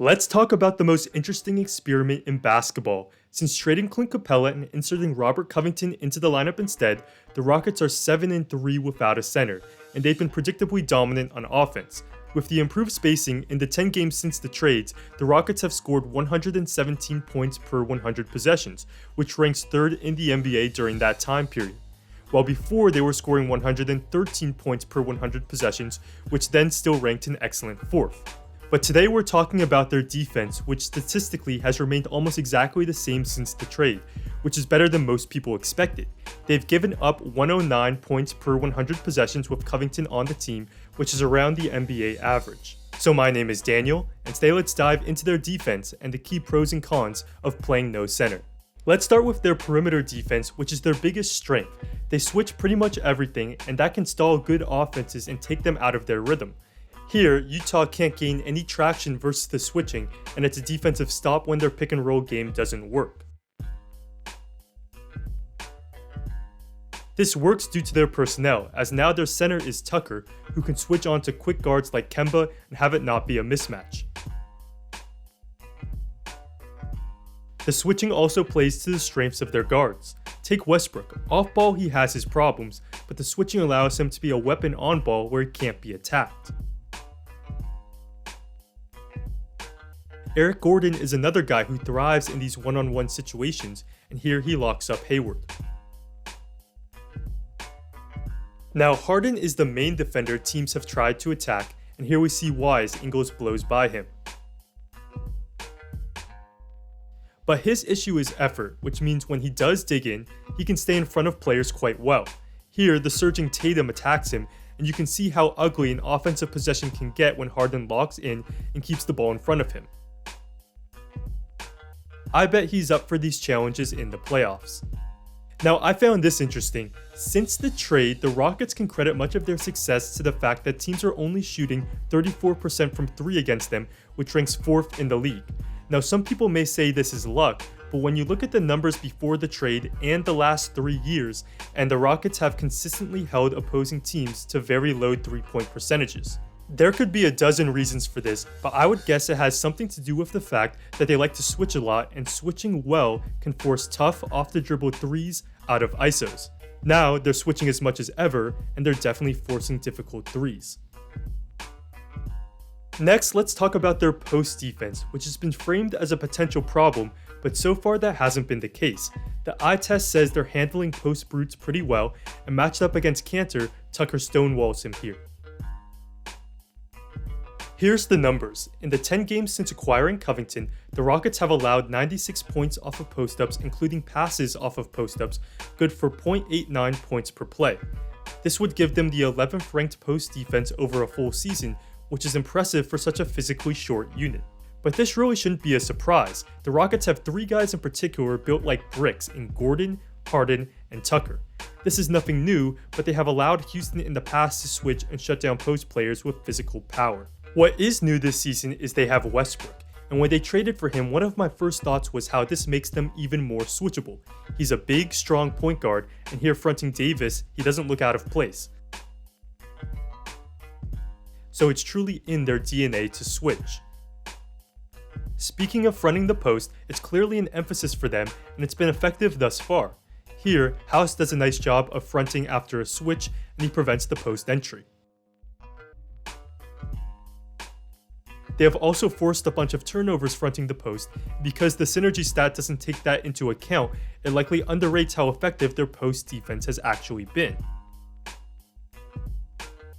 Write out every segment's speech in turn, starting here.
Let's talk about the most interesting experiment in basketball. Since trading Clint Capella and inserting Robert Covington into the lineup instead, the Rockets are 7-3 without a center, and they've been predictably dominant on offense. With the improved spacing in the 10 games since the trades, the Rockets have scored 117 points per 100 possessions, which ranks third in the NBA during that time period. While before they were scoring 113 points per 100 possessions, which then still ranked an excellent fourth. But today we're talking about their defense, which statistically has remained almost exactly the same since the trade, which is better than most people expected. They've given up 109 points per 100 possessions with Covington on the team, which is around the NBA average. So my name is Daniel, and today let's dive into their defense and the key pros and cons of playing no center. Let's start with their perimeter defense, which is their biggest strength. They switch pretty much everything, and that can stall good offenses and take them out of their rhythm. Here, Utah can't gain any traction versus the switching, and it's a defensive stop when their pick and roll game doesn't work. This works due to their personnel, as now their center is Tucker, who can switch on to quick guards like Kemba and have it not be a mismatch. The switching also plays to the strengths of their guards. Take Westbrook. Off ball he has his problems, but the switching allows him to be a weapon on ball where he can't be attacked. Eric Gordon is another guy who thrives in these one-on-one situations, and here he locks up Hayward. Now Harden is the main defender teams have tried to attack, and here we see why as Ingles blows by him. But his issue is effort, which means when he does dig in, he can stay in front of players quite well. Here, the surging Tatum attacks him, and you can see how ugly an offensive possession can get when Harden locks in and keeps the ball in front of him. I bet he's up for these challenges in the playoffs. Now, I found this interesting. Since the trade, the Rockets can credit much of their success to the fact that teams are only shooting 34% from 3 against them, which ranks 4th in the league. Now, some people may say this is luck, but when you look at the numbers before the trade and the last 3 years, and the Rockets have consistently held opposing teams to very low 3-point percentages. There could be a dozen reasons for this, but I would guess it has something to do with the fact that they like to switch a lot, and switching well can force tough, off-the-dribble threes out of ISOs. Now, they're switching as much as ever, and they're definitely forcing difficult threes. Next, let's talk about their post defense, which has been framed as a potential problem, but so far that hasn't been the case. The eye test says they're handling post brutes pretty well, and matched up against Cantor, Tucker stonewalls him here. Here's the numbers. In the 10 games since acquiring Covington, the Rockets have allowed 96 points off of post-ups, including passes off of post-ups, good for 0.89 points per play. This would give them the 11th ranked post defense over a full season, which is impressive for such a physically short unit. But this really shouldn't be a surprise. The Rockets have 3 guys in particular built like bricks in Gordon, Harden, and Tucker. This is nothing new, but they have allowed Houston in the past to switch and shut down post players with physical power. What is new this season is they have Westbrook, and when they traded for him, one of my first thoughts was how this makes them even more switchable. He's a big, strong point guard, and here fronting Davis, he doesn't look out of place. So it's truly in their DNA to switch. Speaking of fronting the post, it's clearly an emphasis for them, and it's been effective thus far. Here, House does a nice job of fronting after a switch, and he prevents the post entry. They have also forced a bunch of turnovers fronting the post. Because the synergy stat doesn't take that into account, it likely underrates how effective their post defense has actually been.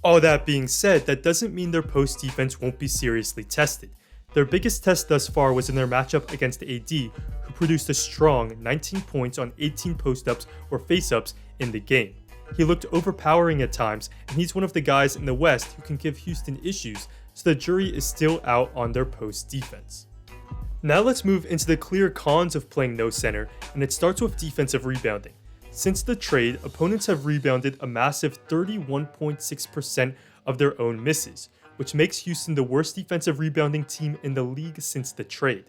All that being said, that doesn't mean their post defense won't be seriously tested. Their biggest test thus far was in their matchup against AD, who produced a strong 19 points on 18 post-ups or face-ups in the game. He looked overpowering at times, and he's one of the guys in the West who can give Houston issues, so the jury is still out on their post defense. Now let's move into the clear cons of playing no center, and it starts with defensive rebounding. Since the trade, opponents have rebounded a massive 31.6% of their own misses, which makes Houston the worst defensive rebounding team in the league since the trade.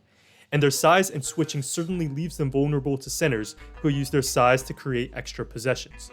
And their size and switching certainly leaves them vulnerable to centers who use their size to create extra possessions.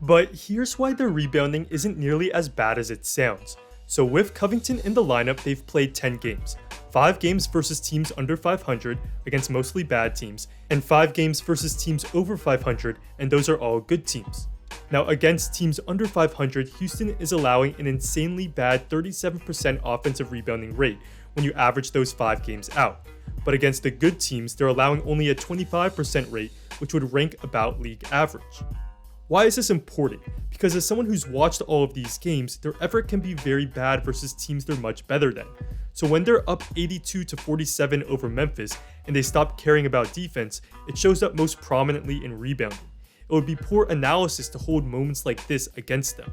But here's why their rebounding isn't nearly as bad as it sounds. So with Covington in the lineup, they've played 10 games. 5 games versus teams under 500 against mostly bad teams, and 5 games versus teams over 500, and those are all good teams. Now against teams under 500, Houston is allowing an insanely bad 37% offensive rebounding rate when you average those 5 games out. But against the good teams, they're allowing only a 25% rate, which would rank about league average. Why is this important? Because as someone who's watched all of these games, their effort can be very bad versus teams they're much better than. So when they're up 82-47 over Memphis and they stop caring about defense, it shows up most prominently in rebounding. It would be poor analysis to hold moments like this against them.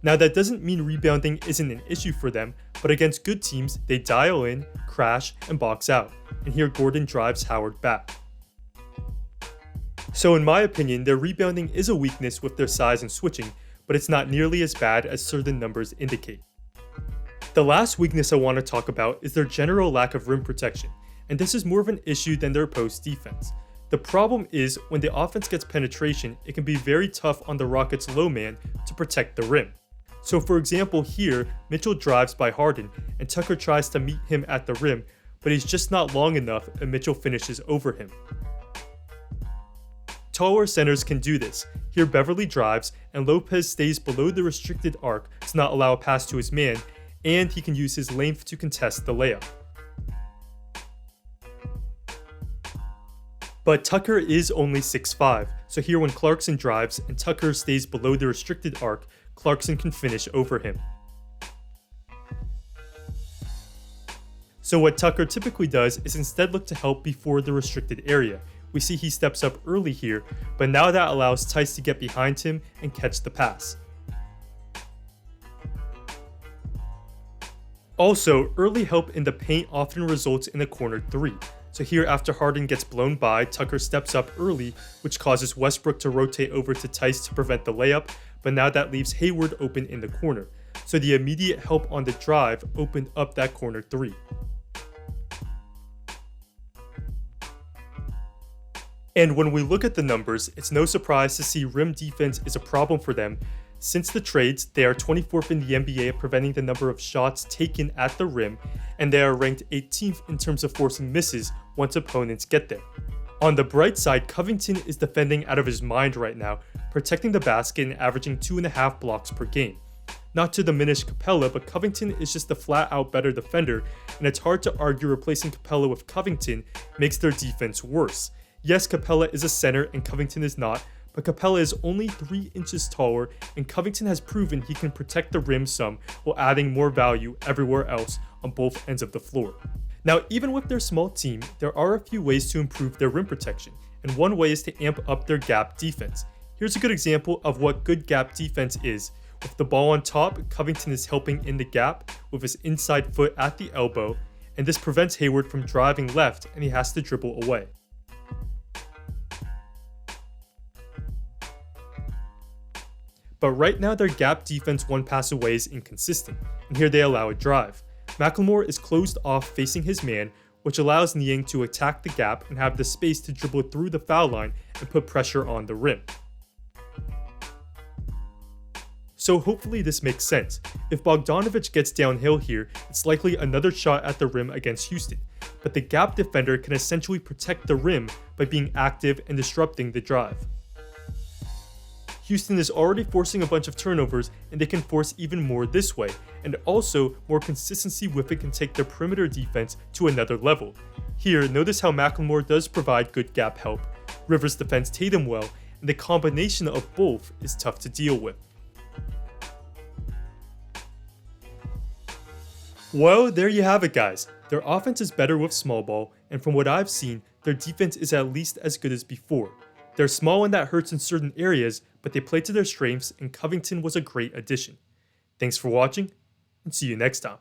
Now that doesn't mean rebounding isn't an issue for them, but against good teams, they dial in, crash, and box out. And here Gordon drives Howard back. So in my opinion, their rebounding is a weakness with their size and switching, but it's not nearly as bad as certain numbers indicate. The last weakness I want to talk about is their general lack of rim protection, and this is more of an issue than their post defense. The problem is, when the offense gets penetration, it can be very tough on the Rockets' low man to protect the rim. So for example here, Mitchell drives by Harden, and Tucker tries to meet him at the rim, but he's just not long enough and Mitchell finishes over him. Taller centers can do this. Here Beverly drives, and Lopez stays below the restricted arc to not allow a pass to his man, and he can use his length to contest the layup. But Tucker is only 6'5", so here when Clarkson drives and Tucker stays below the restricted arc, Clarkson can finish over him. So what Tucker typically does is instead look to help before the restricted area. We see he steps up early here, but now that allows Tice to get behind him and catch the pass. Also, early help in the paint often results in a corner 3. So here after Harden gets blown by, Tucker steps up early, which causes Westbrook to rotate over to Tice to prevent the layup, but now that leaves Hayward open in the corner. So the immediate help on the drive opened up that corner 3. And when we look at the numbers, it's no surprise to see rim defense is a problem for them. Since the trades, they are 24th in the NBA at preventing the number of shots taken at the rim, and they are ranked 18th in terms of forcing misses once opponents get there. On the bright side, Covington is defending out of his mind right now, protecting the basket and averaging 2.5 blocks per game. Not to diminish Capella, but Covington is just a flat-out better defender, and it's hard to argue replacing Capella with Covington makes their defense worse. Yes, Capella is a center and Covington is not, but Capella is only 3 inches taller, and Covington has proven he can protect the rim some while adding more value everywhere else on both ends of the floor. Now, even with their small team, there are a few ways to improve their rim protection, and one way is to amp up their gap defense. Here's a good example of what good gap defense is. With the ball on top, Covington is helping in the gap with his inside foot at the elbow, and this prevents Hayward from driving left and he has to dribble away. But right now their gap defense one pass away is inconsistent, and here they allow a drive. McLemore is closed off facing his man, which allows Niang to attack the gap and have the space to dribble through the foul line and put pressure on the rim. So hopefully this makes sense. If Bogdanovic gets downhill here, it's likely another shot at the rim against Houston, but the gap defender can essentially protect the rim by being active and disrupting the drive. Houston is already forcing a bunch of turnovers, and they can force even more this way, and also more consistency with it can take their perimeter defense to another level. Here, notice how McLemore does provide good gap help, Rivers defends Tatum well, and the combination of both is tough to deal with. Well, there you have it guys. Their offense is better with small ball, and from what I've seen, their defense is at least as good as before. They're small and that hurts in certain areas, but they play to their strengths and Covington was a great addition. Thanks for watching, and see you next time.